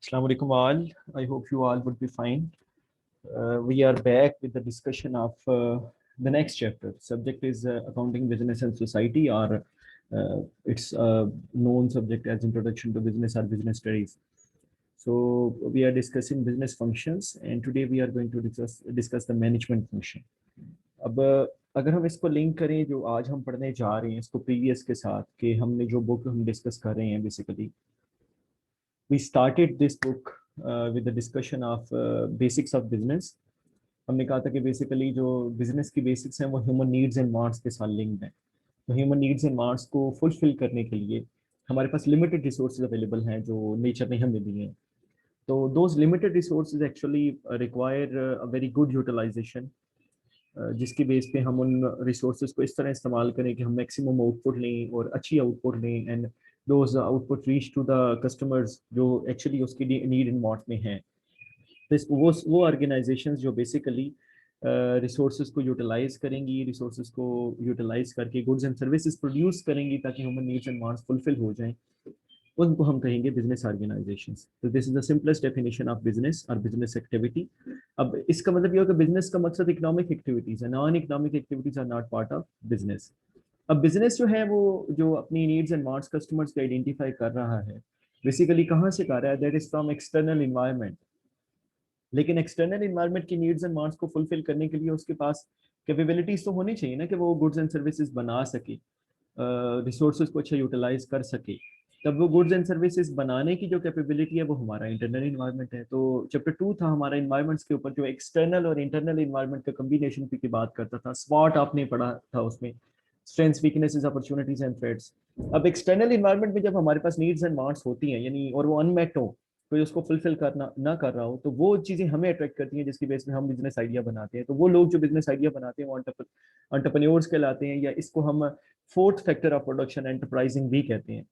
Assalamu alaikum all. I hope you all would be fine. We are back with the discussion of the next chapter. Subject is accounting, business and society, or it's a known subject as introduction to business or business studies. So we are discussing business functions, and today we are going to discuss the management function. अब अगर हम इसको link करें जो आज हम पढ़ने जा रहे हैं इसको प्रीवियस के साथ कि हमने जो बुक हम डिस्कस कर रहे हैं basically we started this book with the discussion of basics of business. हमने कहा था कि बेसिकली जो बिजनेस की बेसिक्स हैं वो ह्यूमन नीड्स एंड वांट्स के साथ लिंक्ड हैं। तो ह्यूमन नीड्स एंड वांट्स को फुलफिल करने के लिए हमारे पास लिमिटेड रिसोर्सेज अवेलेबल हैं जो नेचर ने हमें दिए हैं। तो those limited resources actually require a very good utilisation, जिसकी बेस पे हम उन रिसोर्सेज को इस तरह इस्तेमाल करें कि हम मैक्सिमम आउटपुट लें और अच्छी आउटपुट लें and those output reach to the customers जो एक्चुअली उसकी नीड एंड वांट में हैं। तो वो ऑर्गेनाइजेशंस जो बेसिकली रिसोर्सेज को यूटिलाइज करेंगी, रिसोर्सेज को यूटिलाइज करके गुड्स एंड सर्विसेज प्रोड्यूस करेंगी ताकि human needs and wants fulfil हो जाएं, उनको हम कहेंगे बिजनेस ऑर्गेनाइजेशंस। तो this is the simplest definition of business और बिजनेस एक्टिविटी। अब इसका मतलब ये हो कि बिजनेस का मकसद इकोनॉमिक एक्टिविटीज है, non economic activities are not part of business. अब बिजनेस जो है वो जो अपनी नीड्स एंड वांट्स कस्टमर्स को आइडेंटिफाई कर रहा है बेसिकली कहाँ से कर रहा है, that is from external environment. लेकिन एक्सटर्नल इन्वायरमेंट की नीड्स एंड वांट्स को फुलफिल करने के लिए उसके पास कैपेबिलिटीज तो होनी चाहिए ना कि वो गुड्स एंड सर्विसेज बना सके, रिसोर्सेज को अच्छा यूटिलाइज कर सके। तब वो गुड्स एंड सर्विसेज बनाने की जो कैपेबिलिटी है वो हमारा इंटरनल इन्वायरमेंट है। तो चैप्टर 2 था हमारा इन्वायरमेंट्स के ऊपर, जो एक्सटर्नल और इंटरनल इन्वायरमेंट का कम्बिनेशन की बात करता था। स्वॉट आपने पढ़ा था उसमें, strengths, weaknesses, opportunities and threats. अब एक्सटर्नल इन्वायरमेंट में जब हमारे पास नीड्स एंड वांट्स होती हैं यानी और वो अनमेट हो, कोई उसको फुलफिल करना ना कर रहा हो, तो वो चीजें हमें अट्रैक्ट करती हैं जिसकी बेस में हम बिजनेस आइडिया बनाते हैं। तो वो लोग जो बिजनेस आइडिया बनाते हैं वो एंटरप्रेन्योर्स कहलाते हैं, या इसको हम fourth factor of production enterprising भी कहते हैं।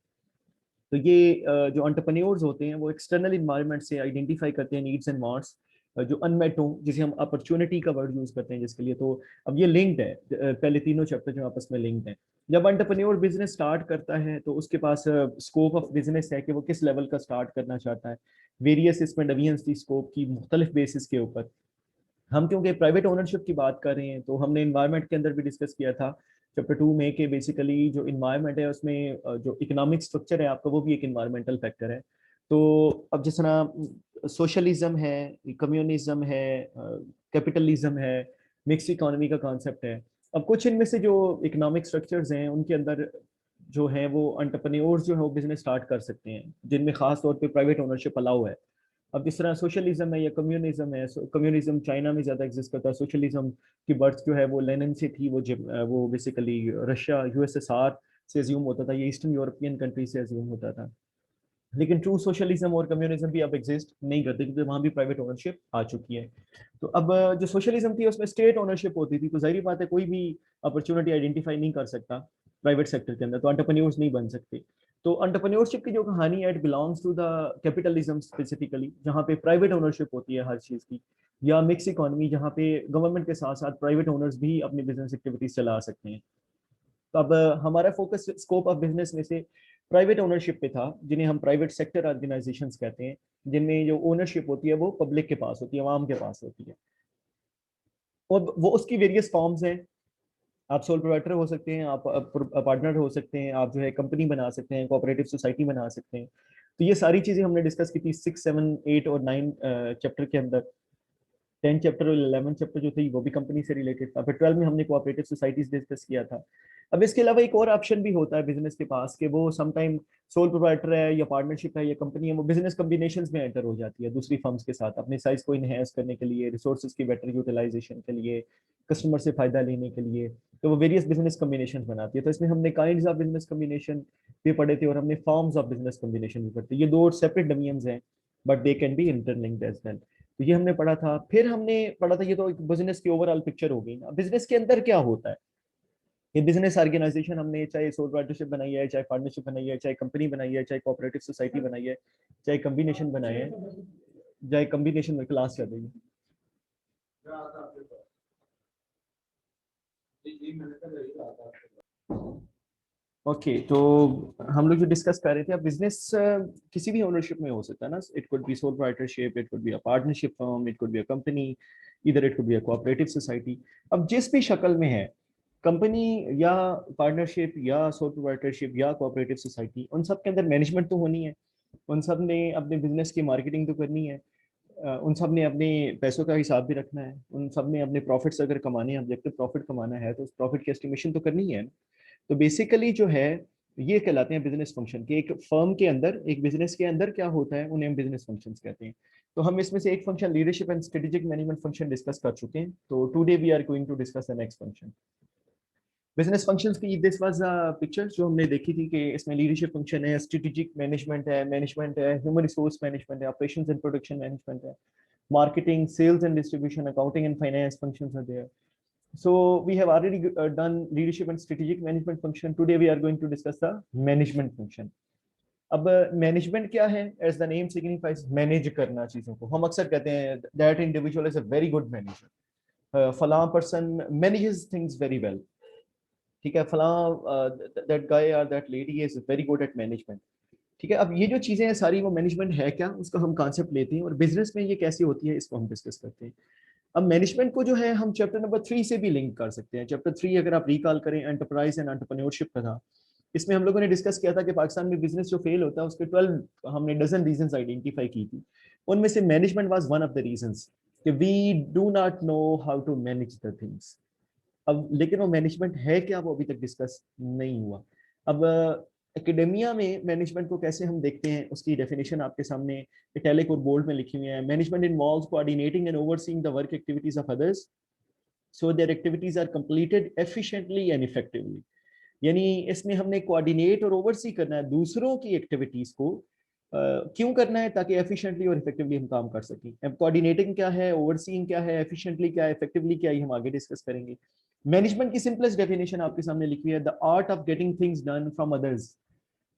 तो ये जो एंटरप्रेन्योर्स होते हैं वो एक्सटर्नल इन्वायरमेंट से आइडेंटिफाई करते हैं नीड्स एंड वांट्स जो अनमेट हो, जिसे हम अपॉर्चुनिटी का वर्ड यूज करते हैं जिसके लिए। तो अब ये लिंक्ड है, पहले तीनों चैप्टर जो आपस में लिंक्ड हैं। जब एंटरप्रेन्योर बिजनेस स्टार्ट करता है तो उसके पास स्कोप ऑफ बिजनेस है कि वो किस लेवल का स्टार्ट करना चाहता है। वेरियस इसमें डिवीजन्स थी स्कोप की मुख्तलिफ बेसिस के ऊपर। हम क्योंकि प्राइवेट ओनरशिप की बात कर रहे हैं तो हमने इन्वायरमेंट के अंदर भी डिस्कस किया था चैप्टर 2 में कि बेसिकली जो इन्वायरमेंट है उसमें जो इकोनॉमिक स्ट्रक्चर है आपका वो भी एक इन्वायरमेंटल फैक्टर है। तो अब जिस तरह सोशलिज्म है, कम्युनिज्म है, कैपिटलिज्म है, मिक्स इकोनॉमी का कॉन्सेप्ट है। अब कुछ इनमें से जो इकोनॉमिक स्ट्रक्चर्स हैं उनके अंदर जो है वो एंटरप्रेन्योर्स जो है वो बिजनेस स्टार्ट कर सकते हैं जिनमें खास तौर पे प्राइवेट ओनरशिप अलाउ है। अब जिस तरह सोशलिज्म है या कम्युनिज्म है, कम्युनिज्म चाइना में ज्यादा एग्जिस्ट करता है। सोशलिज्म की बर्थ जो है वो लेनिन से थी, वो बेसिकली रशिया यूएसएसआर से अज्यूम होता था, ये ईस्टर्न यूरोपियन कंट्री से अज्यूम होता था। लेकिन ट्रू सोशलिज्म और कम्युनिज्म भी अब एग्जिस्ट नहीं करते क्योंकि वहां भी प्राइवेट ओनरशिप आ चुकी है। तो अब जो सोशलिज्म थी उसमें स्टेट ओनरशिप होती थी, तो जाहिर बात है कोई भी अपॉर्चुनिटी आइडेंटिफाई नहीं कर सकता प्राइवेट सेक्टर के अंदर, तो एंटरप्रेन्योर्स नहीं बन सकते। तो एंटरप्रेन्योरशिप की जो कहानी है it belongs to the capitalism specifically, जहाँ पे प्राइवेट ओनरशिप होती है हर चीज की, या मिक्स इकोनॉमी जहाँ पे गवर्नमेंट के साथ साथ प्राइवेट ओनर्स भी अपनी बिजनेस एक्टिविटीज चला सकते हैं। तो अब हमारा फोकस स्कोप ऑफ बिजनेस में से प्राइवेट ओनरशिप पे था, जिन्हें हम प्राइवेट सेक्टर ऑर्गेनाइजेशंस कहते हैं, जिनमें जो ओनरशिप होती है वो पब्लिक के पास होती है, आवाम के पास होती है। और वो उसकी वेरियस फॉर्म्स हैं। आप सोल प्रोप्राइटर हो सकते हैं, आप पार्टनर हो सकते हैं, आप जो है कंपनी बना सकते हैं, कोऑपरेटिव सोसाइटी बना सकते हैं। तो ये सारी चीजें हमने डिस्कस की थी 6, 7, 8 और 9 चैप्टर के अंदर। 10 चैप्टर और 11 चैप्टर जो थी वो भी कंपनी से रिलेटेड था। फिर 12 में हमने कोऑपरेटिव सोसाइटीज डिस्कस किया था। अब इसके अलावा एक और ऑप्शन भी होता है बिजनेस के पास कि वो समटाइम सोल प्रोप्राइटर है या पार्टनरशिप है या कंपनी है, वो बिजनेस कॉम्बिनेशंस में एंटर हो जाती है दूसरी फर्म्स के साथ अपने साइज को इनहेंस करने के लिए, रिसोर्सेज की बेटर यूटिलाइजेशन के लिए, कस्टमर से फायदा लेने के लिए। तो वो वेरियस बिजनेस कॉम्बिनेशन बनाती है। तो इसमें हमने काइंड्स ऑफ बिजनेस कॉम्बिनेशन भी पढ़े थे और हमने फॉर्म्स ऑफ बिजनेस कॉम्बिनेशन भी पढ़े थे। ये दो सेपरेट डोमेन्स हैं but they can be interlinked as well. तो ये हमने पढ़ा था। फिर हमने पढ़ा था, ये तो एक बिजनेस की ओवरऑल पिक्चर हो गई ना, बिजनेस के अंदर क्या होता है। ये बिजनेस ऑर्गेनाइजेशन हमने चाहे सोल पार्टनरशिप बनाई है, चाहे पार्टनरशिप बनाई है, चाहे कंपनी बनाई है, चाहे कोऑपरेटिव सोसाइटी बनाई है, चाहे कम्बिनेशन बनाए है, चाहे कम्बिनेशन में क्लास चल रही है। ओके, तो हम लोग जो डिस्कस कर रहे थे, अब बिजनेस किसी भी ओनरशिप में हो सकता है ना. It could be sole proprietorship, it could be a partnership firm, it could be a company, इधर it could be a cooperative society. अब जिस भी शक्ल में है, कंपनी या पार्टनरशिप या सोल प्रोप्राइटरशिप या कोऑपरेटिव सोसाइटी, उन सब के अंदर मैनेजमेंट तो होनी है. उन सब ने अपने बिजनेस की मार्केटिंग तो करनी है. उन सब ने अपने पैसों का हिसाब भी रखना है. उन सब ने अपने प्रॉफिट्स अगर कमाने हैं, ऑब्जेक्टिव प्रॉफिट कमाना है, तो उस प्रॉफिट की एस्टिमेशन तो करनी है. तो बेसिकली जो है, ये कहलाते हैं बिजनेस फंक्शन. कि एक फर्म के अंदर, एक बिजनेस के अंदर क्या होता है, उन्हें हम बिजनेस फंक्शंस कहते हैं. तो हम इसमें से एक function leadership and strategic management function discuss कर चुके हैं. तो today we are going to discuss the next function, business functions की. दिस वाज पिक्चर जो हमने देखी थी कि इसमें लीडरशिप फंक्शन है, स्ट्रेटेजिक मैनेजमेंट है, ह्यूमन रिसोर्स मैनेजमेंट है, ऑपरेशंस एंड प्रोडक्शन मैनेजमेंट है, marketing, sales and distribution, accounting and finance functions are there. So we have already done leadership and strategic management function. Today we are going to discuss the management function. अब management क्या है? As the name signifies, manage करना चीजों को. हम अक्सर कहते हैं that individual is a very good manager, फलां person manages things very well. ठीक है, फलां दैट गाय और that lady is very good at management. ठीक है, अब ये जो चीजें हैं सारी, वो मैनेजमेंट है क्या, उसका हम कॉन्सेप्ट लेते हैं, और बिजनेस में ये कैसी होती है, इसको हम डिस्कस करते हैं. अब मैनेजमेंट को जो है हम चैप्टर नंबर 3 से भी लिंक कर सकते हैं. चैप्टर 3 अगर आप रिकॉल करें, एंटरप्राइज एंड एंटरप्रेन्योरशिप का था. इसमें हम लोगों ने डिस्कस किया था कि पाकिस्तान में बिजनेस जो फेल होता है, उसके 12 हमने डजन रीजंस आइडेंटिफाई की थी. उनमें से management was one of the reasons, कि we do not know how to manage the things. अब लेकिन वो मैनेजमेंट है क्या, वो अभी तक डिस्कस नहीं हुआ. अब एकेडेमिया में मैनेजमेंट को कैसे हम देखते हैं, उसकी डेफिनेशन आपके सामने इटैलिक और बोल्ड में लिखी हुई है. Management involves coordinating and overseeing the work activities of others so their activities are completed efficiently and effectively. यानी इसमें हमने कोऑर्डिनेट और ओवरसी करना है दूसरों की एक्टिविटीज को. क्यों करना है? ताकि एफिशिएंटली और इफेक्टिवली हम काम कर सकें. अब कोऑर्डिनेटिंग क्या है, ओवरसीइंग क्या है, एफिशिएंटली क्या है, इफेक्टिवली क्या है, ये हम आगे डिस्कस करेंगे. मैनेजमेंट की सिंपलेस्ट डेफिनेशन आपके सामने लिखी है, the art of getting things done from others.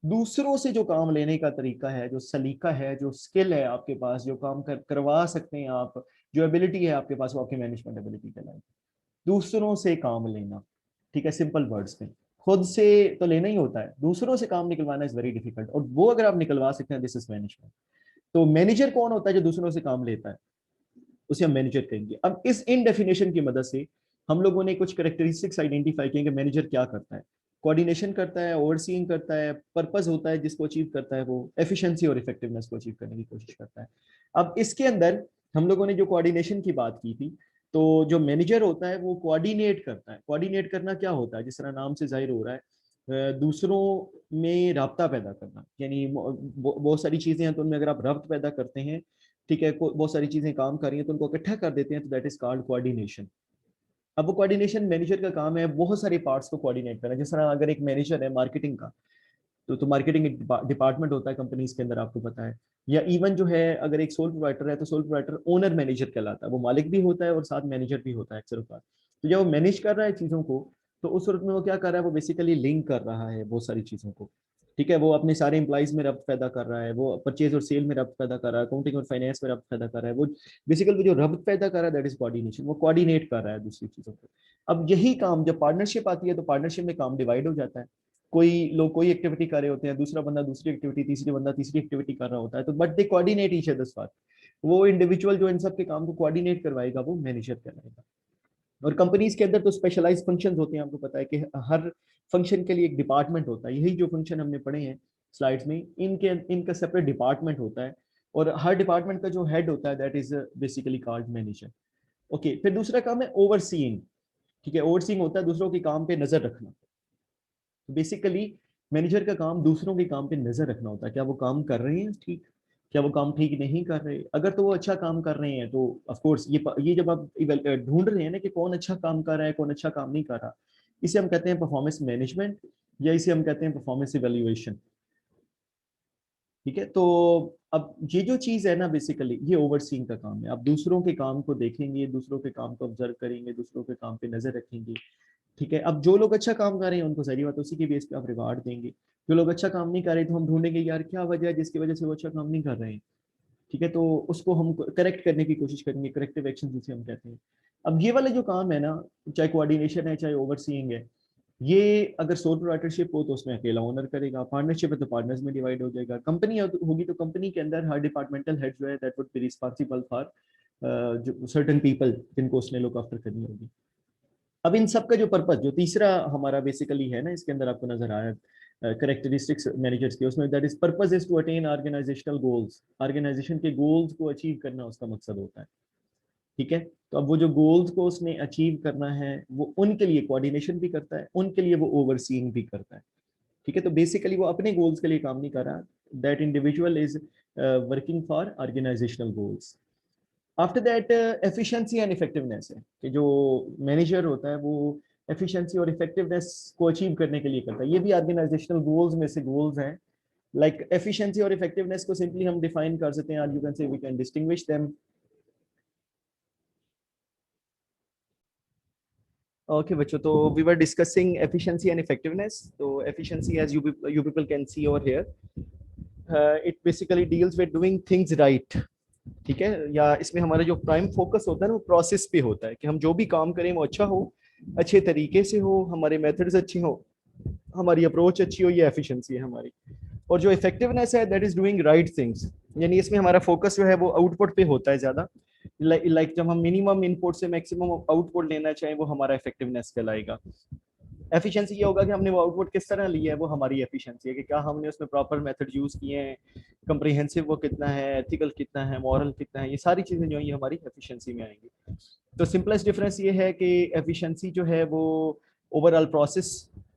दूसरों से जो काम लेने का तरीका है, जो सलीका है, जो स्किल है आपके पास, जो काम करवा सकते हैं आप, जो एबिलिटी है आपके पास, वो आपकी मैनेजमेंट एबिलिटी कहलाएगी. दूसरों से काम लेना. ठीक है, सिंपल वर्ड्स में, खुद से तो लेना ही होता है, दूसरों से काम निकलवाना इज वेरी डिफिकल्ट, और वो अगर आप निकलवा सकते हैं, दिस इज मैनेजमेंट. तो मैनेजर कौन होता है? जो दूसरों से काम लेता है, उसे हम मैनेजर कहेंगे. अब इस इन डेफिनेशन की मदद से हम लोगों ने कुछ करेक्टरिस्टिक्स आइडेंटिफाई किए कि मैनेजर क्या करता है. कोऑर्डिनेशन करता है, ओवरसीइंग करता है, पर्पस होता है जिसको अचीव करता है, वो एफिशिएंसी और इफेक्टिवनेस को अचीव करने की कोशिश करता है. अब इसके अंदर हम लोगों ने जो कोऑर्डिनेशन की बात की थी, तो जो मैनेजर होता है वो कोऑर्डिनेट करता है. कोऑर्डिनेट करना क्या होता है? जिस तरह नाम से जाहिर हो रहा है, दूसरों में राब्ता पैदा करना. यानी बहुत सारी चीजें हैं, तो उनमें अगर आप रब्त पैदा करते हैं, ठीक है, बहुत सारी चीजें काम कर रही हैं, तो उनको इकट्ठा कर देते हैं, तो दैट इज कॉल्ड कोऑर्डिनेशन. अब वो कोऑर्डिनेशन मैनेजर का काम है, बहुत सारे पार्ट्स को कोऑर्डिनेट करना. जिस तरह अगर एक मैनेजर है मार्केटिंग का, तो मार्केटिंग एक डिपार्टमेंट होता है कंपनीज के अंदर, आपको पता है. या इवन जो है, अगर एक सोल प्रोवाइडर है, तो सोल प्रोवाइडर ओनर मैनेजर कहलाता है. वो मालिक भी होता है और साथ मैनेजर भी होता है अक्सर बार. तो जब वो मैनेज कर रहा है चीजों को, तो उस सूरत में वो क्या कर रहा है? वो बेसिकली लिंक कर रहा है बहुत सारी चीजों को. ठीक है, वो अपने सारे एम्प्लॉइज में रब्त पैदा कर रहा है, वो परचेज और सेल में रब्त पैदा कर रहा है, अकाउंटिंग और फाइनेंस में रब्त पैदा कर रहा है. वो बेसिकली जो रब्त पैदा कर रहा है, दैट इज कोऑर्डिनेशन. वो कोऑर्डिनेट कर रहा है दूसरी चीजों को. अब यही काम जब पार्टनरशिप आती है, तो पार्टनरशिप में काम डिवाइड हो जाता है. कोई लोग कोई एक्टिविटी कर रहे होते हैं, दूसरा बंदा दूसरी एक्टिविटी, तीसरी बंदा तीसरी एक्टिविटी कर रहा होता है, तो but they coordinate each others work. वो इंडिविजुअल जो इन सब के काम को कोऑर्डिनेट करवाएगा, वो मैनेजर कहलाएगा. और कंपनीज के अंदर तो स्पेशलाइज फंक्शंस होते हैं. आपको पता है कि हर फंक्शन के लिए एक डिपार्टमेंट होता है. यही जो फंक्शन हमने पढ़े हैं स्लाइड्स में, इनके इनका सेपरेट डिपार्टमेंट होता है, और हर डिपार्टमेंट का जो हेड होता है, that is basically called manager. Okay, फिर दूसरा काम है ओवरसीइंग. ठीक है, ओवरसीइंग होता है दूसरों के काम पे नजर रखना. तो बेसिकली मैनेजर का काम दूसरों के काम पे नजर रखना होता है. क्या वो काम कर रहे हैं ठीक? क्या वो काम ठीक नहीं कर रहे? अगर तो वो अच्छा काम कर रहे हैं, तो ऑफ कोर्स ये जब आप ढूंढ रहे हैं ना कि कौन अच्छा काम कर रहा है, कौन अच्छा काम नहीं कर रहा, इसे हम कहते हैं परफॉर्मेंस मैनेजमेंट, या इसे हम कहते हैं परफॉर्मेंस इवेल्युएशन. ठीक है, तो अब ये जो चीज है ना, बेसिकली ये ओवरसीइंग का काम है. आप दूसरों के काम को देखेंगे, दूसरों के काम को ऑब्जर्व करेंगे, दूसरों के काम पे नजर रखेंगे. ठीक है, अब जो लोग अच्छा काम कर रहे हैं, उनको सारी बात उसी के बेस पे आप रिवार्ड देंगे. जो लोग अच्छा काम नहीं कर रहे, तो हम ढूंढेंगे यार क्या वजह है जिसकी वजह से वो अच्छा काम नहीं कर रहे हैं. ठीक है, तो उसको हम करेक्ट करने की कोशिश करेंगे, करेक्टिव एक्शन जिसे हम कहते हैं. अब ये वाला जो काम है ना, चाहे कोऑर्डिनेशन है, चाहे ओवरसीइंग है, ये अगर सोल प्रोप्राइटरशिप हो तो उसमें अकेला ओनर करेगा, पार्टनरशिप है तो पार्टनर्स में डिवाइड हो जाएगा, कंपनी होगी तो कंपनी के अंदर हर डिपार्टमेंटल हेड जो है that would be responsible for जो सर्टेन पीपल जिनको उसने लुक आफ्टर करनी होगी। अब इन सब का जो पर्पस, जो तीसरा हमारा बेसिकली है ना, इसके अंदर आपको नजर आया करेक्टरिस्टिक्स मैनेजर्स के, उसमें that is purpose is to attain organisational goals, organisation के गोल्स को अचीव करना उसका मकसद होता है। ठीक है, तो अब वो जो गोल्स को उसने अचीव करना है वो उनके लिए कोऑर्डिनेशन भी करता है, उनके लिए वो ओवरसीइंग भी करता है। ठीक है, तो बेसिकली वो अपने गोल्स के लिए काम नहीं कर रहा, that individual is working for organisational goals. After that efficiency and effectiveness है कि जो मैनेजर होता है वो एफिशिएंसी और इफेक्टिवनेस को अचीव करने के लिए करता है। ये भी ऑर्गेनाइजेशनल गोल्स में से गोल्स हैं। लाइक एफिशिएंसी और इफेक्टिवनेस को सिंपली हम डिफाइन कर सकते हैं, you can say we can distinguish them. Okay, बच्चों, तो we were discussing efficiency and effectiveness. तो efficiency, as you people can see over here, it basically deals with doing things right. ठीक है, या इसमें हमारा जो प्राइम फोकस होता है ना वो प्रोसेस पे होता है कि हम जो भी काम करें वो अच्छा हो, अच्छे तरीके से हो, हमारे मेथड्स अच्छे हो, हमारी अप्रोच अच्छी हो, ये एफिशिएंसी है हमारी। और जो इफेक्टिवनेस है that is doing right things, यानी इसमें हमारा फोकस जो है वो आउटपुट पे होता है ज्यादा। लाइक जब हम मिनिमम इनपुट से मैक्सिमम आउटपुट लेना चाहें वो हमारा इफेक्टिवनेस कहलाएगा। एफिशिएंसी ये होगा कि हमने वो आउटपुट किस तरह लिया है, वो हमारी एफिशिएंसी है कि क्या हमने उसमें प्रॉपर मेथड यूज किए हैं, कंप्रिहेंसिव वो कितना है, एथिकल कितना है, मॉरल कितना है, ये सारी चीजें जो है ये हमारी एफिशिएंसी में आएंगी। तो सिंपलेस्ट डिफरेंस ये है कि एफिशिएंसी जो है वो ओवरऑल प्रोसेस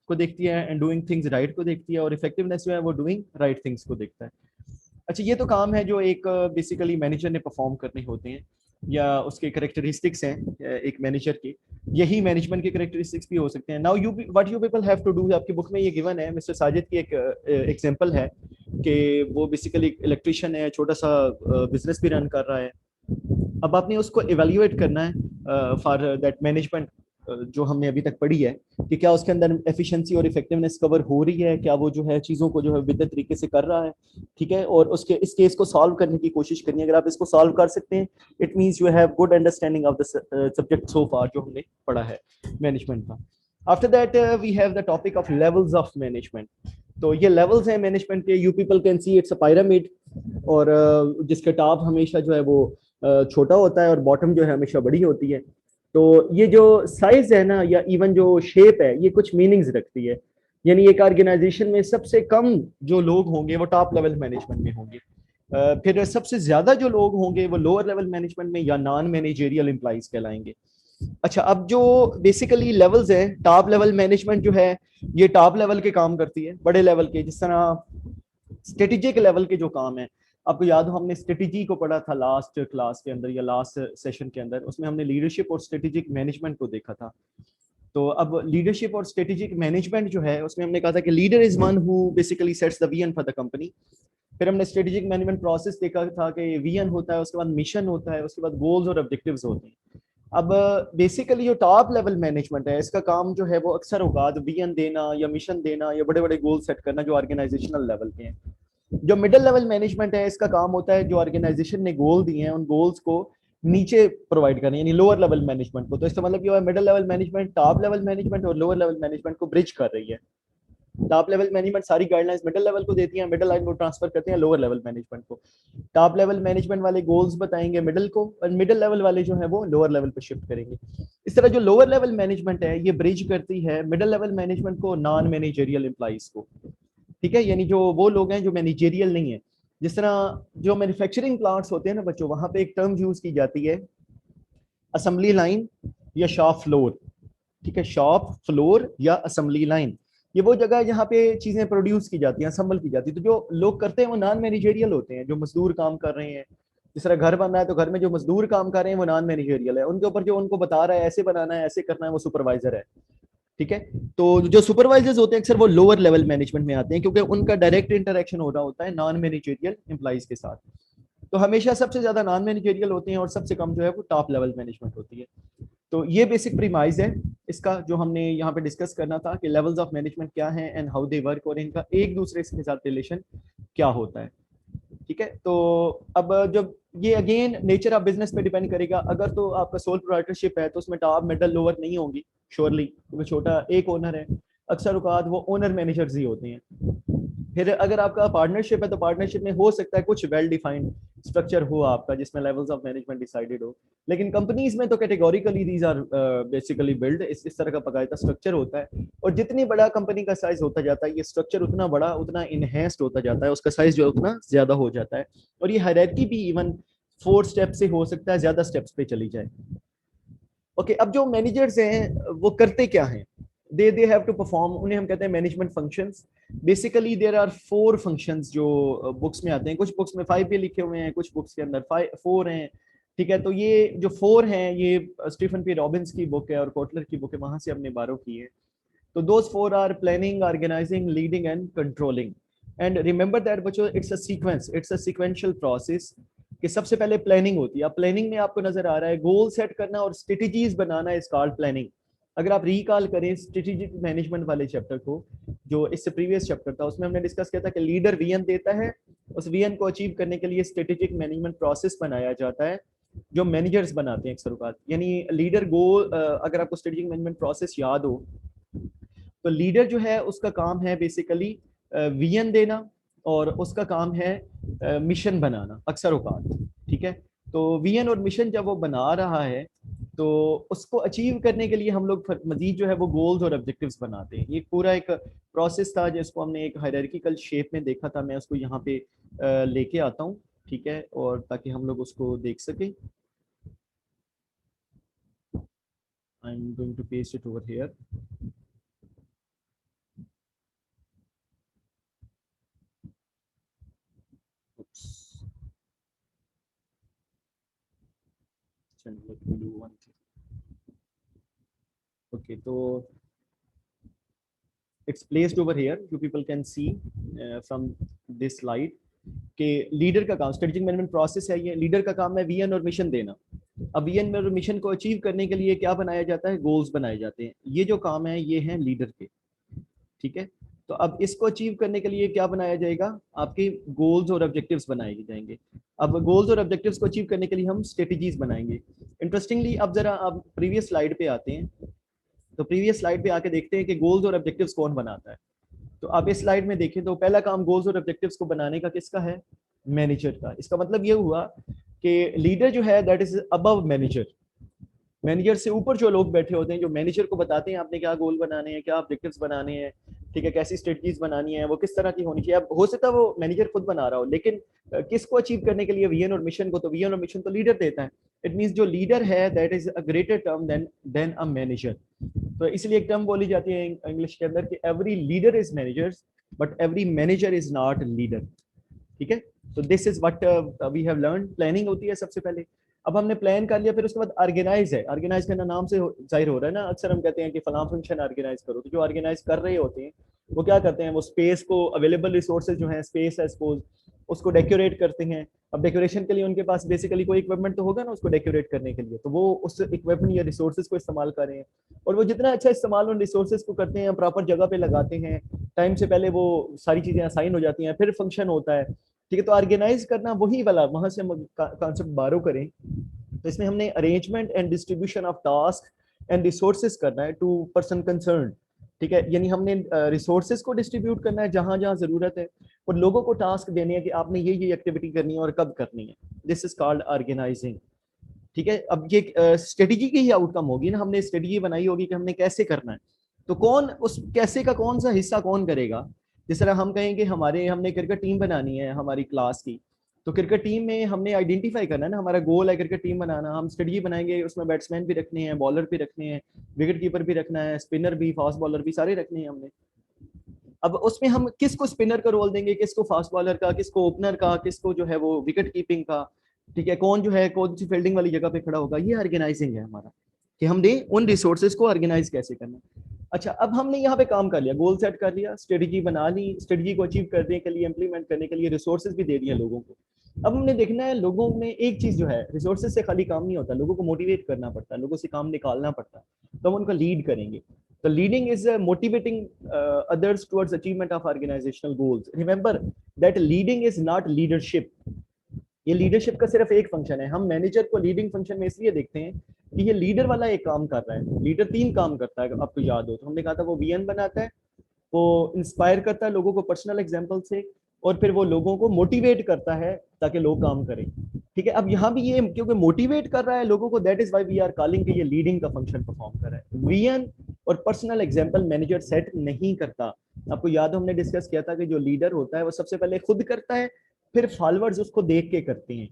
को देखती है एंड डूइंग थिंग्स राइट को देखती है, और इफेक्टिवनेस जो है वो डूइंग राइट थिंग्स को देखता है। अच्छा, ये तो काम है जो एक बेसिकली मैनेजर ने परफॉर्म करने होते हैं या उसके करेक्टरिस्टिक्स हैं एक मैनेजर के। यही मैनेजमेंट के करेक्टरिस्टिक्स भी हो सकते हैं। Now you what you people have to do, आपकी बुक में ये गिवन है, मिस्टर साजिद की एक एग्जांपल है कि वो बेसिकली इलेक्ट्रिशियन है, छोटा सा बिजनेस भी रन कर रहा है। अब आपने उसको इवेल्युएट करना है फॉर दैट मैनेजमेंट जो हमने अभी तक पढ़ी है कि क्या उसके अंदर एफिशिएंसी और इफेक्टिवनेस कवर हो रही है, क्या वो जो है चीज़ों को जो है विद्युत तरीके से कर रहा है। ठीक है, और उसके इस केस को सॉल्व करने की कोशिश करनी है। अगर आप इसको सॉल्व कर सकते हैं it means you have good understanding of the subject so far जो हमने पढ़ा है मैनेजमेंट का। After that we have the topic of levels of management. तो ये लेवल्स हैं मैनेजमेंट के, you people can see it's a pyramid, और जिसके टॉप हमेशा जो है वो छोटा होता है और बॉटम जो है हमेशा बड़ी होती है। तो ये जो साइज है ना या इवन जो शेप है ये कुछ मीनिंग्स रखती है। यानी एक ऑर्गेनाइजेशन में सबसे कम जो लोग होंगे वो टॉप लेवल मैनेजमेंट में होंगे, फिर सबसे ज्यादा जो लोग होंगे वो लोअर लेवल मैनेजमेंट में या नॉन मैनेजरियल एम्प्लॉइज कहलाएंगे। अच्छा, अब जो बेसिकली लेवल्स हैं, टॉप लेवल मैनेजमेंट जो है ये टॉप लेवल के काम करती है, बड़े लेवल के, जिस तरह स्ट्रेटेजिक लेवल के जो काम है। आपको याद हो हमने स्ट्रेटेजी को पढ़ा था लास्ट क्लास के अंदर या लास्ट सेशन के अंदर, उसमें हमने लीडरशिप और स्ट्रेटेजिक मैनेजमेंट को देखा था। तो अब लीडरशिप और स्ट्रेटेजिक मैनेजमेंट जो है उसमें हमने कहा था कि leader is one who basically sets the vision for the company. फिर हमने स्ट्रेटेजिक मैनेजमेंट प्रोसेस देखा था कि विजन होता है, उसके बाद मिशन होता है, उसके बाद गोल्स और ऑब्जेक्टिव्स होते हैं। अब बेसिकली जो टॉप लेवल मैनेजमेंट है इसका काम जो है वो अक्सर होगा विजन देना या मिशन देना या बड़े बड़े गोल सेट करना जो ऑर्गेनाइजेशनल लेवल के हैं। जो मिडिल लेवल मैनेजमेंट है इसका काम होता है जो ऑर्गेनाइजेशन ने गोल दिए हैं उन गोल्स को नीचे प्रोवाइड करना, यानी लोअर लेवल मैनेजमेंट को। तो इसका मतलब ये हुआ middle level management top level management और लोअर लेवल मैनेजमेंट को ब्रिज कर रही है। टॉप लेवल मैनेजमेंट सारी गाइडलाइंस मिडिल लेवल को देती है, मिडिल लाइन को ट्रांसफर करते हैं लोअर लेवल मैनेजमेंट को। टॉप लेवल मैनेजमेंट वाले गोल्स बताएंगे मिडिल को, और मिडिल लेवल वाले जो है वो लोअर लेवल पे शिफ्ट करेंगे। इस तरह जो लोअर लेवल मैनेजमेंट है ये ब्रिज करती है मिडिल लेवल मैनेजमेंट को नॉन मैनेजरियल एम्प्लॉइज को। ठीक है, यानी जो वो लोग हैं जो मैनेजरियल नहीं है। जिस तरह जो मैन्युफैक्चरिंग प्लांट्स होते हैं ना बच्चों, वहां पे एक टर्म यूज की जाती है असेंबली लाइन या शॉप फ्लोर। ठीक है, शॉप फ्लोर या असेंबली लाइन, ये वो जगह है जहाँ पे चीजें प्रोड्यूस की जाती हैं, असेंबल की जाती है। तो जो लोग करते हैं वो नॉन मैनेजरियल होते हैं, जो मजदूर काम कर रहे हैं। जिस तरह घर बन रहा है तो घर में जो मजदूर काम कर रहे हैं वो नॉन मैनेजरियल है, उनके ऊपर जो उनको बता रहा है ऐसे बनाना है ऐसे करना है वो सुपरवाइजर है। ठीक है, तो जो सुपरवाइजर्स होते हैं अक्सर वो लोअर लेवल मैनेजमेंट में आते हैं क्योंकि उनका डायरेक्ट इंटरेक्शन हो रहा होता है नॉन मैनेजरियल एम्प्लॉइज के साथ। तो हमेशा सबसे ज्यादा नॉन मैनेजरियल होते हैं और सबसे कम जो है वो टॉप लेवल मैनेजमेंट होती है। तो ये बेसिक प्रीमाइज है इसका जो हमने यहाँ पे डिस्कस करना था कि लेवल्स ऑफ मैनेजमेंट क्या है एंड हाउ दे वर्क, और इनका एक दूसरे के साथ रिलेशन क्या होता है। ठीक है, तो अब जब ये अगेन नेचर ऑफ बिजनेस पे डिपेंड करेगा। अगर तो आपका सोल प्रोप्राइटरशिप है तो उसमें टॉप मिडल लोअर नहीं होगी श्योरली, क्योंकि छोटा एक ओनर है। अक्सर औकात वो ओनर मैनेजर्स ही होते हैं। फिर अगर आपका पार्टनरशिप है तो पार्टनरशिप में हो सकता है कुछ वेल डिफाइंड स्ट्रक्चर हो आपका जिसमें लेवल्स ऑफ मैनेजमेंट डिसाइडेड हो, लेकिन कंपनीज में तो categorically these are basically build, इस तरह का बाकायदा स्ट्रक्चर होता है। और जितनी बड़ा कंपनी का साइज होता जाता है ये स्ट्रक्चर उतना बड़ा, उतना इनहेंस्ड होता जाता है, उसका साइज जो है उतना ज्यादा हो जाता है। और ये हायरार्की भी इवन 4 स्टेप से हो सकता है ज्यादा स्टेप्स पे चली जाए। ओके, अब जो मैनेजर्स हैं वो करते क्या हैं, दे हैव टू परफॉर्म, उन्हें हम कहते हैं management functions. Basically there are 4 functions जो बुक्स में आते हैं, कुछ बुक्स में 5 भी लिखे हुए हैं, कुछ बुक्स के अंदर 4 हैं। ठीक है, तो ये जो 4 हैं ये स्टीफन पी रॉबिन्स की बुक है और कोटलर की बुक है, वहां से हमने बारो की है। तो those 4 are planning, organising, leading and controlling. And remember that बच्चों, it's a sequence, it's a sequential process कि सबसे पहले प्लानिंग होती है। अब प्लानिंग में आपको नजर आ रहा है गोल सेट करना और strategies banana is called planning. अगर आप रिकॉल करें स्ट्रेटेजिक मैनेजमेंट वाले चैप्टर को जो इससे प्रीवियस चैप्टर था, उसमें हमने डिस्कस किया था कि लीडर विजन देता है, उस विजन को अचीव करने के लिए स्ट्रेटेजिक मैनेजमेंट प्रोसेस बनाया जाता है जो मैनेजर्स बनाते हैं अक्सर औकात। यानी लीडर गोल, अगर आपको स्ट्रेटेजिक मैनेजमेंट प्रोसेस याद हो तो लीडर जो है उसका काम है बेसिकली विजन देना और उसका काम है मिशन बनाना अक्सर औकात। ठीक है, तो विजन और मिशन जब वो बना रहा है तो उसको अचीव करने के लिए हम लोग मजीद जो है वो गोल्स और ऑब्जेक्टिव्स बनाते हैं। ये पूरा एक प्रोसेस था जिसको हमने एक हायरार्किकल शेप में देखा था, मैं उसको यहाँ पे लेके आता हूँ। ठीक है, और ताकि हम लोग उसको देख सकें, I am going to paste it over here. Okay, तो it's placed over here, you people can see from this slide कि लीडर का काम स्ट्रेटेजिक मैनेजमेंट प्रोसेस है। ये लीडर का काम है विजन और मिशन देना। अब विजन और मिशन को अचीव करने के लिए क्या बनाया जाता है, गोल्स बनाए जाते हैं। ये जो काम है ये है लीडर के। ठीक है, तो अब इसको अचीव करने के लिए क्या बनाया जाएगा, आपके गोल्स और ऑब्जेक्टिव्स बनाए जाएंगे। अब गोल्स और ऑब्जेक्टिव्स को अचीव करने के लिए हम स्ट्रेटेजीज बनाएंगे। इंटरेस्टिंगली अब जरा आप प्रीवियस स्लाइड पे आते हैं, तो प्रीवियस स्लाइड पे आके देखते हैं कि गोल्स और ऑब्जेक्टिव्स कौन बनाता है। तो आप इस स्लाइड में देखें तो पहला काम गोल्स और ऑब्जेक्टिव्स को बनाने का किसका है, मैनेजर का। इसका मतलब ये हुआ कि लीडर जो है that is above manager. Manager से ऊपर जो लोग बैठे होते हैं जो मैनेजर को बताते हैं आपने क्या गोल बनाने हैं, क्या ऑब्जेक्टिव्स बनाने हैं, ठीक है, कैसी स्ट्रेटजीज बनानी है, वो किस तरह की होनी चाहिए। अब हो सकता है वो मैनेजर खुद बना रहा हो, लेकिन किसको अचीव करने के लिए विजन और मिशन को, तो विजन और मिशन तो लीडर देता है। इट मींस जो लीडर है that is a greater term than a manager. तो इसलिए एक टर्म बोली जाती है इंग्लिश के अंदर कि every leader is manager but every manager is not leader. ठीक है, तो this is what we have learn. Planning होती है सबसे पहले। अब हमने प्लान कर लिया, फिर उसके बाद ऑर्गेनाइज है। ऑर्गेनाइज करना नाम से जाहिर हो रहा है ना, अक्सर हम कहते हैं कि फलां फंक्शन ऑर्गेनाइज करो। तो जो ऑर्गेनाइज कर रहे होते हैं वो क्या करते हैं, वो स्पेस को, अवेलेबल रिसोर्सेज जो है, स्पेस है सपोज, उसको डेकोरेट करते हैं। अब डेकोरेशन के लिए उनके पास बेसिकली कोई इक्विपमेंट तो होगा ना उसको डेकोरेट करने के लिए, तो वो उस इक्विपमेंट या रिसोर्सेज को इस्तेमाल कर रहे हैं। और वो जितना अच्छा इस्तेमाल उन रिसोर्सेज को करते हैं, प्रॉपर जगह पे लगाते हैं, टाइम से पहले वो सारी चीजें असाइन हो जाती हैं, फिर फंक्शन होता है। ठीक है, तो ऑर्गेनाइज करना वही वाला, वहां से हम कॉन्सेप्ट बारो करें तो इसमें हमने arrangement and distribution of task and resources करना है टू पर्सन कंसर्न। ठीक है, यानी हमने रिसोर्सेज को डिस्ट्रीब्यूट करना है जहां जहां जरूरत है, और लोगों को टास्क देने हैं कि आपने ये एक्टिविटी करनी है और कब करनी है। This is called organizing. ठीक है, अब ये स्ट्रेटेजी की ही आउटकम होगी ना, हमने स्ट्रेटेजी बनाई होगी कि हमने कैसे करना है। तो कौन उस कैसे का कौन सा हिस्सा कौन करेगा। जिस तरह हम कहेंगे हमने क्रिकेट टीम बनानी है हमारी क्लास की, तो क्रिकेट टीम में हमने आइडेंटिफाई करना है ना, हमारा गोल है क्रिकेट टीम बनाना। हम स्ट्रेटजी बनाएंगे, उसमें बैट्समैन भी रखने हैं, बॉलर भी रखने हैं, विकेट कीपर भी रखना है, स्पिनर भी, फास्ट बॉलर भी, सारे रखने हैं हमने। अब उसमें हम किसको स्पिनर का रोल देंगे, किसको फास्ट बॉलर का, किसको ओपनर का, किसको जो है वो विकेट कीपिंग का। ठीक है, कौन जो है कौन सी फील्डिंग वाली जगह पे खड़ा होगा, ये ऑर्गेनाइजिंग है हमारा, कि हमने उन रिसोर्सेज को ऑर्गेनाइज कैसे करना। अच्छा, अब हमने यहाँ पे काम कर लिया, गोल सेट कर लिया, स्ट्रेटजी बना ली, स्ट्रेटजी को अचीव करने के लिए, इंप्लीमेंट करने के लिए रिसोर्सेज भी दे दिए लोगों को। अब हमने देखना है लोगों में एक चीज जो है, रिसोर्सेज से खाली काम नहीं होता, लोगों को मोटिवेट करना पड़ता है, लोगों से काम निकालना पड़ता है, तो हम उनको लीड करेंगे। तो leading is motivating others towards achievement of organizational goals. Remember that leading is not leadership. ये लीडरशिप का सिर्फ एक फंक्शन है। हम मैनेजर को लीडिंग फंक्शन में इसलिए देखते हैं, कि ये लीडर वाला एक काम कर रहा है। लीडर 3 काम करता है, आपको याद हो तो हमने कहा था, वो वीएन बनाता है, वो इंस्पायर करता है लोगों को पर्सनल एग्जाम्पल से, और फिर वो लोगों को मोटिवेट करता है ताकि लोग काम करें। ठीक है, अब यहाँ भी ये क्योंकि मोटिवेट कर रहा है लोगों को, that is why we are calling कि ये लीडिंग का फंक्शन परफॉर्म कर रहा है। वीएन और पर्सनल एग्जाम्पल मैनेजर सेट नहीं करता। आपको याद हो हमने डिस्कस किया था कि जो लीडर होता है वो सबसे पहले खुद करता है, फिर फॉलोअर्स उसको देख के करते हैं।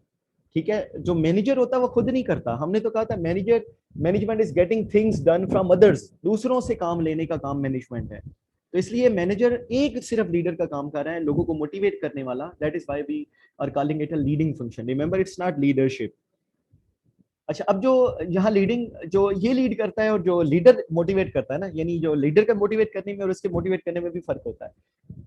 ठीक है, जो मैनेजर होता है वो खुद नहीं करता। हमने तो कहा था manager, management is getting things done from others, दूसरों से काम लेने का काम मैनेजमेंट है। तो इसलिए मैनेजर एक सिर्फ लीडर का काम कर रहा है, लोगों को मोटिवेट करने वाला। That is why we are calling it a leading function. Remember, it's not leadership. अच्छा, अब जो यहाँ लीडिंग, जो ये लीड करता है और जो लीडर मोटिवेट करता है ना, यानी जो लीडर का मोटिवेट करने में और उसके मोटिवेट करने में भी फर्क होता है।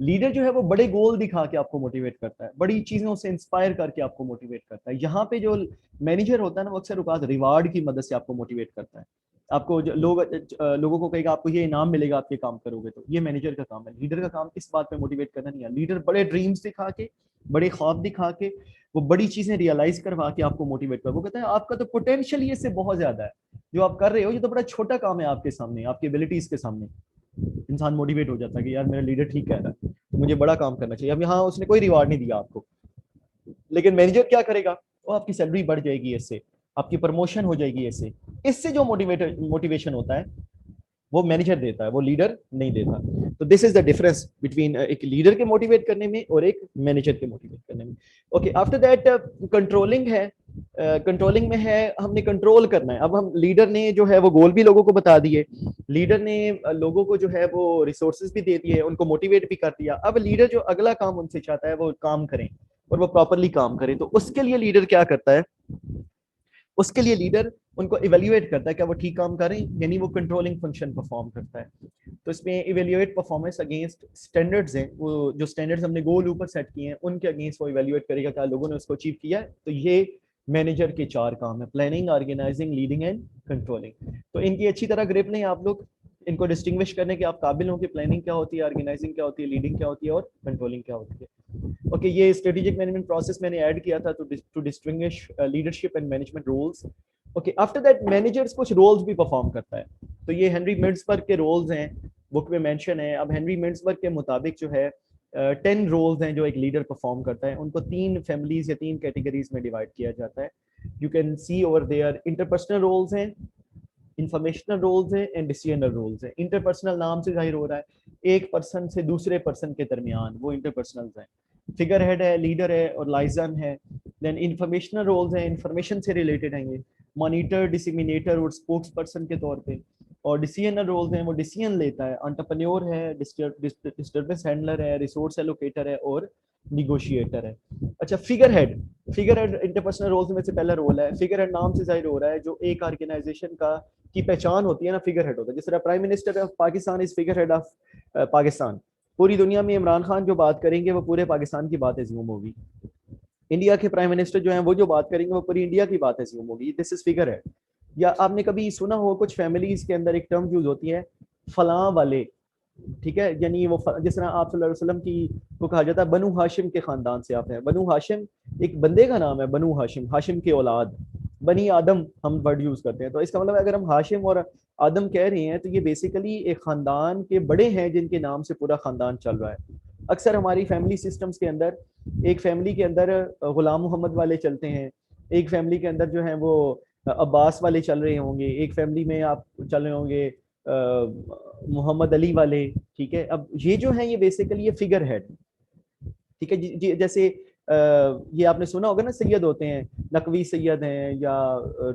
लीडर जो है वो बड़े गोल दिखा के आपको मोटिवेट करता है, बड़ी चीजों से इंस्पायर करके आपको मोटिवेट करता है। यहाँ पे जो मैनेजर होता है ना, वो अक्सर औकात रिवार्ड की मदद से आपको मोटिवेट करता है। आपको लोगों को कहेगा आपको ये इनाम मिलेगा आप ये काम करोगे, तो ये मैनेजर का काम है। लीडर का काम इस बात पे मोटिवेट करना नहीं है। लीडर बड़े ड्रीम्स दिखा के, बड़े ख्वाब दिखा के, वो बड़ी चीजें रियलाइज करवा के आपको मोटिवेट कर, वो कहता है आपका तो पोटेंशियल ये से बहुत ज्यादा है, जो आप कर रहे हो ये तो बड़ा छोटा काम है आपके सामने, आपकी एबिलिटीज के सामने। इंसान मोटिवेट हो जाता है कि यार मेरा लीडर ठीक कह रहा है, तो मुझे बड़ा काम करना चाहिए। अब यहाँ उसने कोई रिवार्ड नहीं दिया आपको, लेकिन मैनेजर क्या करेगा, वो आपकी सैलरी बढ़ जाएगी इससे, आपकी प्रमोशन हो जाएगी इससे। इससे जो मोटिवेशन होता है वो मैनेजर देता है, वो लीडर नहीं देता। तो this is the difference between एक लीडर के मोटिवेट करने में और एक मैनेजर के मोटिवेट करने में। ओके, आफ्टर दैट कंट्रोलिंग है। कंट्रोलिंग में है हमने कंट्रोल करना है। अब हम लीडर ने जो है वो गोल भी लोगों को बता दिए, लीडर ने लोगों को जो है वो रिसोर्सेज भी दे दिए, उनको मोटिवेट भी कर दिया। अब लीडर जो अगला काम उनसे चाहता है वो काम करें और वो प्रॉपरली काम करें। तो उसके लिए लीडर क्या करता है, उसके लिए लीडर उनको इवेल्युएट करता है क्या वो ठीक काम करें, यानी वो कंट्रोलिंग फंक्शन परफॉर्म करता है। तो इसमें इवेल्युएट परफॉर्मेंस अगेंस्ट स्टैंडर्ड्स हैं, वो जो स्टैंडर्ड्स हमने गोल ऊपर सेट किए हैं उनके अगेंस्ट वो इवेल्युएट करेगा क्या लोगों ने उसको अचीव किया है। तो ये मैनेजर के 4 काम है, planning, organising, leading and controlling. तो इनकी अच्छी तरह ग्रिप लें आप लोग, इनको डिस्टिंग्विश करने के आप काबिल हो कि प्लानिंग क्या होती है, ऑर्गेनाइजिंग क्या होती है, लीडिंग क्या होती है और कंट्रोलिंग क्या होती है। ओके, ये स्ट्रेटेजिक मैनेजमेंट प्रोसेस मैंने ऐड किया था to distinguish leadership and management roles. Okay, after that managers कुछ रोल्स भी परफॉर्म करता है। तो ये हेनरी मिड्सबर्ग के रोल्स हैं, बुक में मेंशन है। अब हेनरी मिड्सबर्ग के मुताबिक जो है 10 रोल्स हैं जो एक लीडर परफॉर्म करता है। उनको 3 फैमिलीज या 3 कैटेगरीज में डिवाइड किया जाता है। You can see over there, interpersonal roles हैं, इंफॉर्मेशनल रोल्स हैं एंड डिसीजनल रोल्स हैं। इंटरपर्सनल नाम से जाहिर हो रहा है एक पर्सन से दूसरे पर्सन के दरमियान, वो इंटरपर्सनल हैं। फिगर हेड है, लीडर है और लाइजन है। देन इंफॉर्मेशनल रोल्स हैं, इंफॉर्मेशन से रिलेटेड हैं ये, मॉनिटर, डिसिमिनेटर और स्पोक्स पर्सन के तौर पे। और डिसीजनल रोल्स हैं, वो डिसीजन लेता है, एंटरप्रेन्योर है, डिस्टर्बेंस हैंडलर है, रिसोर्स एलोकेटर है और निगोशिएटर है। अच्छा, figurehead, figurehead interpersonal roles में से पहला रोल है। फिगर हेड नाम से जाहिर हो रहा है जो एक ऑर्गेनाइजेशन का की पहचान होती है ना, फिगर हेड होता है। जिस तरह prime minister of Pakistan is figure head of Pakistan. पूरी दुनिया में इमरान खान जो बात करेंगे वो पूरे पाकिस्तान की बात एज्यूम होगी। इंडिया के प्राइम मिनिस्टर जो हैं वो जो बात करेंगे वो पूरी इंडिया की बात एज्यूम होगी। This is figure head. या आपने कभी सुना हो कुछ फैमिलीज के अंदर एक टर्म यूज होती है, फलां वाले। ठीक है, यानी वो जिस तरह आप सल्लल्लाहु अलैहि वसल्लम की को कहा जाता है बनु हाशिम के खानदान से आप हैं। बनु हाशिम एक बंदे का नाम है, बनु हाशिम, हाशिम की औलाद। बनी आदम हम वर्ड यूज करते हैं, तो इसका मतलब अगर हम हाशिम और आदम कह रहे हैं तो ये बेसिकली एक खानदान के बड़े हैं जिनके नाम से पूरा खानदान चल रहा है। अक्सर हमारी फैमिली सिस्टम्स के अंदर एक फैमिली के अंदर गुलाम मोहम्मद वाले चलते हैं, एक फैमिली के अंदर जो है वो अब्बास वाले चल रहे होंगे, एक फैमिली में आप चल रहे होंगे मोहम्मद अली वाले। ठीक है, अब ये जो है ये बेसिकली ये फिगर हेड। ठीक है जी, जैसे ये आपने सुना होगा ना, सैयद होते हैं, नकवी सैयद हैं या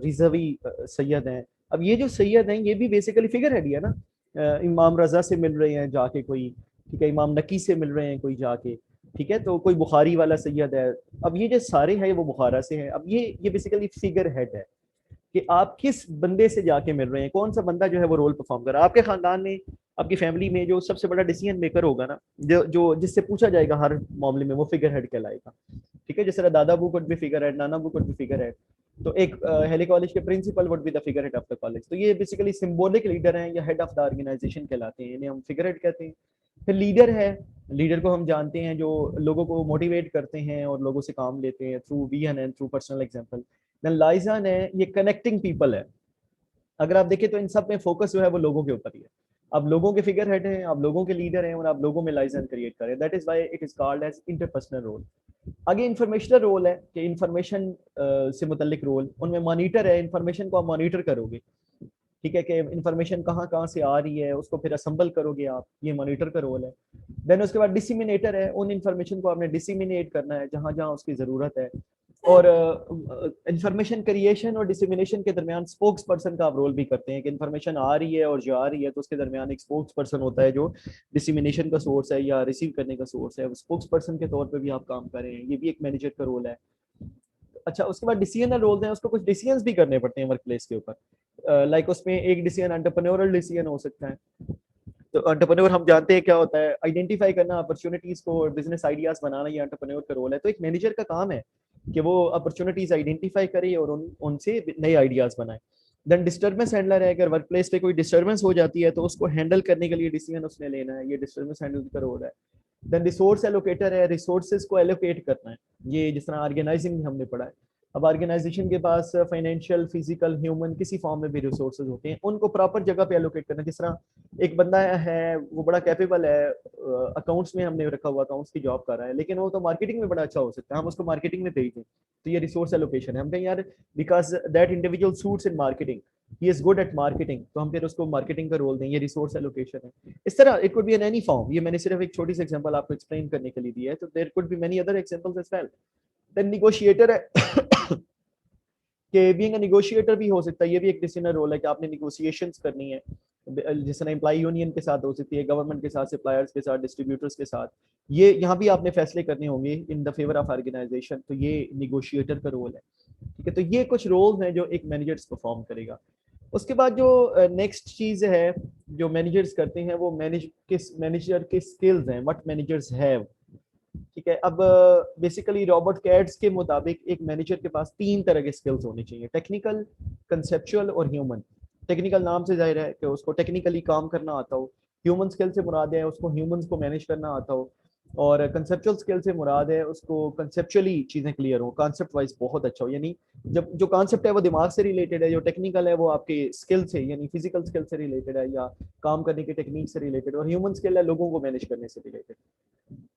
रिजवी सैयद हैं। अब ये जो सैयद हैं ये भी बेसिकली फिगर हेड ही है ना। इमाम रजा से मिल रहे हैं जाके कोई, ठीक है, इमाम नकी से मिल रहे हैं कोई जाके, ठीक है, तो कोई बुखारी वाला सैयद है। अब ये जो सारे हैं वो बुखारा से हैं। अब ये बेसिकली फिगर हेड है कि आप किस बंदे से जाके मिल रहे हैं, कौन सा बंदा जो है वो रोल परफॉर्म कर रहा है आपके खानदान में, आपकी फैमिली में। जो सबसे बड़ा डिसीजन मेकर होगा ना, जो जिससे पूछा जाएगा हर मामले में, वो फिगर हेड कहलाएगा। ठीक है, जिस तरह दादा बू कुड बी फिगर हेड, नाना बू कुड बी फिगर हेड। तो एक हेली कॉलेज के principal would be the figurehead of the college. तो ये बेसिकली सिंबॉलिक लीडर हैं या हेड ऑफ द ऑर्गेनाइजेशन कहलाते हैं, इन्हें हम फिगर हेड कहते हैं। फिर लीडर है, लीडर को हम जानते हैं जो लोगों को मोटिवेट करते हैं और लोगों से काम लेते हैं through vision and through personal example. Then liaison है, ये कनेक्टिंग पीपल है। अगर आप देखें तो इन सब में फोकस जो है वो लोगों के ऊपर ही है। आप लोगों के फिगर हेड हैं, आप लोगों के लीडर हैं और आप लोगों में लाइजन क्रिएट करें। That is why it is called as interpersonal role. आगे इंफॉर्मेशनल रोल है कि इंफॉर्मेशन से मुतल्लिक रोल, उनमें मॉनिटर है, इंफॉर्मेशन को आप मॉनिटर करोगे, ठीक है, कि इंफॉर्मेशन कहाँ कहाँ से आ रही है उसको फिर असम्बल करोगे आप, ये मॉनिटर का रोल है। देन उसके बाद डिसिमिनेटर है, उन इंफॉर्मेशन को आपने डिसिमिनेट करना है जहाँ जहाँ उसकी ज़रूरत है। और इंफॉर्मेशन क्रिएशन और डिसिमिनेशन के दरमियान स्पोक्स पर्सन का आप रोल भी करते हैं कि इंफॉर्मेशन आ रही है और जा रही है तो उसके दरमियान एक स्पोक्स पर्सन होता है जो डिसिमिनेशन का सोर्स है या रिसीव करने का सोर्स है, स्पोक्स पर्सन के तौर पर भी आप काम कर रहे हैं, ये भी एक मैनेजर का रोल है। अच्छा, उसके बाद डिसीजनल रोल्स हैं, उसको कुछ डिसीजंस भी करने पड़ते हैं वर्क प्लेस के ऊपर। लाइक उसमें एक डिसीजन एंटरप्रेन्योरल डिसीजन हो सकता है। तो एंटरप्रेन्योर हम जानते हैं क्या होता है, आइडेंटिफाई करना अपॉर्चुनिटीज को, बिजनेस आइडियाज बनाना, ये एंटरप्रेन्योर का रोल है। तो एक मैनेजर का काम है कि वो अपॉर्चुनिटीज आइडेंटिफाई करे और उनसे नए आइडियाज बनाए। देन डिस्टर्बेंस हैंडलर है, अगर वर्क प्लेस पे कोई डिस्टर्बेंस हो जाती है तो उसको हैंडल करने के लिए डिसीजन उसने लेना है, ये डिस्टर्बेंस हैंडल का रोल है। देन रिसोर्स एलोकेटर है, रिसोर्सेज को एलोकेट करना है, ये जिस तरह ऑर्गेनाइजिंग में हमने पढ़ा है। अब ऑर्गेनाइजेशन के पास फाइनेंशियल, फिजिकल, ह्यूमन किसी फॉर्म में भी रिसोर्सेज होते हैं, उनको प्रॉपर जगह पे एलोकेट करना। जिस तरह एक बंदा है वो बड़ा कैपेबल है, अकाउंट्स में हमने रखा हुआ, अकाउंट्स की जॉब कर रहा है, लेकिन वो तो मार्केटिंग में बड़ा अच्छा हो सकता है, हम उसको मार्केटिंग में भेज दें, तो ये रिसोर्स एलोकेशन है। हम कहें यार because that individual suits in marketing, he is good at marketing, तो हम फिर उसको मार्केटिंग का रोल दें, ये रिसोर्स एलोकेशन है। इस तरह it could be in any form, ये मैंने सिर्फ एक छोटी सी एग्जांपल आपको एक्सप्लेन करने के लिए दिया है, तो there could be many other examples as well. Then negotiator है कि बीइंग अ निगोशिएटर भी हो सकता है, ये भी एक डिसीजनल रोल है कि आपने निगोशिएशंस करनी है, जिस तरह एम्प्लॉय यूनियन के साथ हो सकती है, गवर्नमेंट के साथ, सप्लायर्स के साथ, डिस्ट्रीब्यूटर्स के साथ, ये यहाँ भी आपने फैसले करने होंगे in the favour of organization, तो ये निगोशिएटर का रोल है। ठीक है, तो ये कुछ रोल्स हैं जो एक मैनेजर परफॉर्म करेगा। उसके बाद जो नेक्स्ट चीज है जो मैनेजर्स करते हैं वो मैनेजर के स्किल्स हैं, व्हाट मैनेजर्स हैव। ठीक है, अब बेसिकली रॉबर्ट कैट्स के मुताबिक एक मैनेजर के पास 3 तरह के स्किल्स होने चाहिए, टेक्निकल, कंसेप्चुअल और ह्यूमन। टेक्निकल नाम से जाहिर है कि उसको टेक्निकली काम करना आता हो, ह्यूमन स्किल से मुराद है उसको ह्यूमंस को मैनेज करना आता हो, और कंसेप्चुअल स्किल से मुराद है उसको कंसेप्चुअली चीज़ें क्लियर हो, कॉन्सेप्ट वाइज बहुत अच्छा हो, यानी जब जो कॉन्सेप्ट है वो दिमाग से रिलेटेड है, जो टेक्निकल है वो आपके स्किल से यानी फिजिकल स्किल से रिलेटेड है या काम करने की टेक्निक से रिलेटेड, और ह्यूमन स्किल है लोगों को मैनेज करने से रिलेटेड।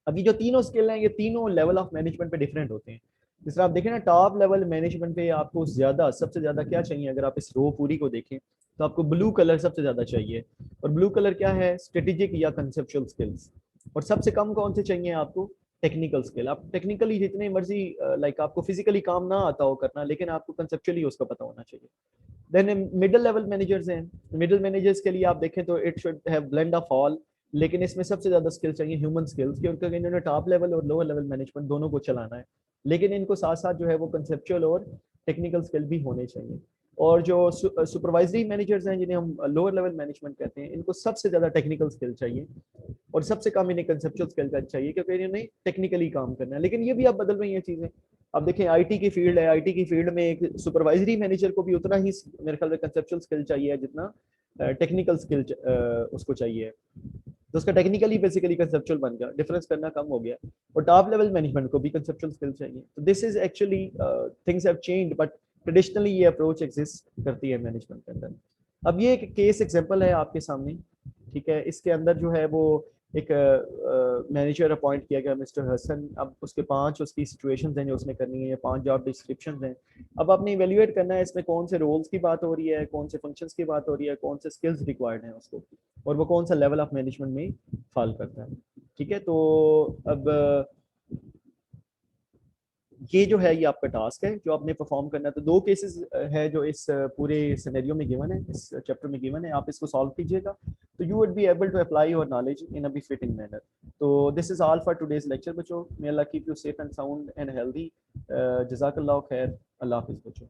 अभी जो तीनों स्किल हैं ये तीनों लेवल ऑफ मैनेजमेंट पे डिफरेंट होते हैं। जिस तरह आप देखें ना, टॉप लेवल मैनेजमेंट पे आपको ज्यादा सबसे ज्यादा क्या चाहिए, अगर आप इस रो पूरी को देखें तो आपको ब्लू कलर सबसे ज्यादा चाहिए। और ब्लू कलर क्या है, स्ट्रेटेजिक या कंसेप्चुअल स्किल्स। और सबसे कम कौन से चाहिए आपको, टेक्निकल स्किल। आप टेक्निकली जितने मर्जी लाइक आपको फिजिकली काम ना आता हो करना, लेकिन आपको कंसेप्चुअली उसका पता होना चाहिए। देन मिडिल लेवल मैनेजर्स हैं, मिडिल मैनेजर्स के लिए आप देखें तो it should have blend of all, लेकिन इसमें सबसे ज्यादा स्किल चाहिए ह्यूमन स्किल्स की, क्योंकि इन्होंने टॉप लेवल और लोअर लेवल मैनेजमेंट दोनों को चलाना है, लेकिन इनको साथ साथ जो है वो कंसेप्चुअल और टेक्निकल स्किल भी होने चाहिए। और जो सुपरवाइजरी मैनेजर्स हैं जिन्हें हम लोअर लेवल मैनेजमेंट कहते हैं, इनको सबसे ज्यादा टेक्निकल स्किल चाहिए और सबसे कम इन्हें कंसेप्चुअल स्किल का चाहिए, क्योंकि इन्हें टेक्निकली काम करना है। लेकिन ये भी अब बदल रही हैं चीजें। अब देखें आईटी की फील्ड है, आईटी की फील्ड में एक सुपरवाइजरी मैनेजर को भी उतना ही मेरे ख्याल में कंसेप्चुअल स्किल चाहिए जितना टेक्निकल स्किल उसको चाहिए। तो उसका टेक्निकली बेसिकली कंसेप्चुअल बन गया, डिफरेंस करना कम हो गया। और टॉप लेवल मैनेजमेंट को भी कंसेप्चुअल स्किल चाहिए। तो this is actually things have changed, but traditionally ये अप्रोच एग्जिस्ट करती है मैनेजमेंट के अंदर। अब ये एक केस एग्जांपल है आपके सामने, ठीक है, इसके अंदर जो है वो एक मैनेजर अपॉइंट किया गया मिस्टर हसन। अब उसके 5 उसकी सिचुएशंस हैं जो उसने करनी है, 5 जॉब डिस्क्रिप्शंस हैं। अब आपने इवेल्युएट करना है इसमें कौन से रोल्स की बात हो रही है, कौन से फंक्शंस की बात हो रही है, कौन से स्किल्स रिक्वायर्ड हैं उसको, और वो कौन सा लेवल ऑफ मैनेजमेंट में फॉल करता है। ठीक है, तो अब ये जो है ये आपका टास्क है जो आपने परफॉर्म करना है। तो 2 केसेस है जो इस पूरे सिनेरियो में गिवन है, इस चैप्टर में गिवन है, आप इसको सॉल्व कीजिएगा तो you would be able to apply your knowledge in a befitting manner. तो this is all for today's lecture बच्चों, may Allah keep you safe and sound and healthy. जज़ाकल्लाह खैर, अल्लाह हाफिज़ बच्चों।